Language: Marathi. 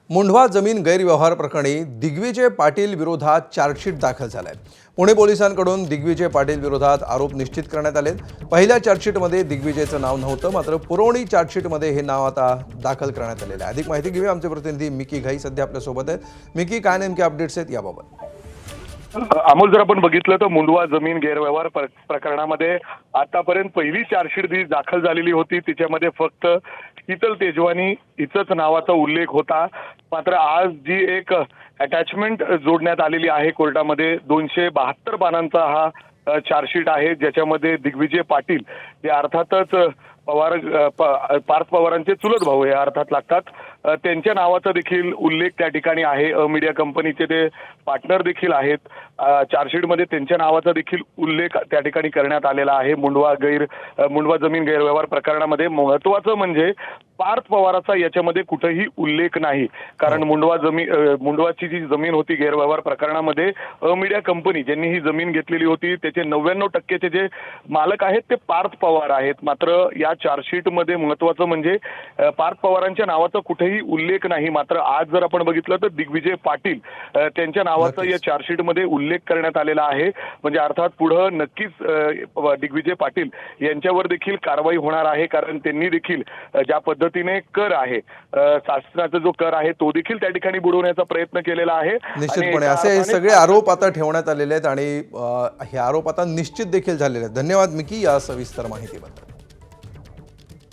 मुंढवा जमीन गैरव्यवहार प्रकरणी दिग्विजय पाटील विरोधात चार्जशीट दाखल झालाय। पुणे पोलिसांकडून दिग्विजय पाटील विरोधात आरोप निश्चित करण्यात आले। पहिल्या चार्जशीटमध्ये दिग्विजयचं नाव नव्हतं, मात्र पुरवणी चार्जशीटमध्ये हे नाव आता दाखल करण्यात आलेलं आहे। अधिक माहिती घेऊया आमचे प्रतिनिधी मिकी घाई सध्या आपल्या सोबत आहेत। मिकी, काय नेमके अपडेट्स आहेत याबाबत? अमोल, जर आपण बघितलं तर मुंढवा जमीन गैरव्यवहार प्रकरणामध्ये आतापर्यंत पहिली चार्जशीट जी दाखल झालेली होती तिच्यामध्ये फक्त शीतल तेजवानी हिचंच नावाचा उल्लेख होता। मात्र आज जी एक अटॅचमेंट जोडण्यात आलेली आहे कोर्टामध्ये 272 पानांचा हा चार्जशीट आहे, ज्याच्यामध्ये दिग्विजय पाटील हे अर्थातच पार्थ पवारांचे चुलत भाऊ हे अर्थात लागतात, त्यांच्या नावाचा देखील उल्लेख त्या ठिकाणी आहे। मीडिया कंपनीचे ते पार्टनर देखील आहेत। चार्जशीटमध्ये त्यांच्या नावाचा देखील उल्लेख त्या ठिकाणी करण्यात आलेला आहे। मुंढवा जमीन गैरव्यवहार प्रकरणामध्ये महत्त्वाचं म्हणजे पार्थ पवाराचा याच्यामध्ये कुठेही उल्लेख नाही, कारण मुंढवाची जी जमीन होती गैरव्यवहार प्रकरणामध्ये मीडिया कंपनी ज्यांनी ही जमीन घेतलेली होती त्याचे 99% जे मालक आहेत ते पार्थ पवार आहेत। मात्र या चार्जशीटमध्ये महत्त्वाचं म्हणजे पार्थ पवारांच्या नावाचा कुठेही उल्लेख नाही। मात्र आज जर आपण बघितलं तर दिग्विजय पाटील त्यांच्या नावाचा या चार्जशीटमध्ये उल्लेख करण्यात आलेला आहे। म्हणजे अर्थात पुढे नक्कीच दिग्विजय पाटील यांच्यावर देखील कारवाई होणार आहे, कारण त्यांनी देखील ज्या पद्धतीने कर आहे, शासनाचा जो कर आहे तो देखील त्या ठिकाणी बुडवण्याचा प्रयत्न केलेला आहे। निश्चितपणे असे सगळे आरोप आता ठेवण्यात आलेले आहेत आणि हे आरोप आता निश्चित देखील झालेले आहेत। धन्यवाद मिकी या सविस्तर माहितीबद्दल।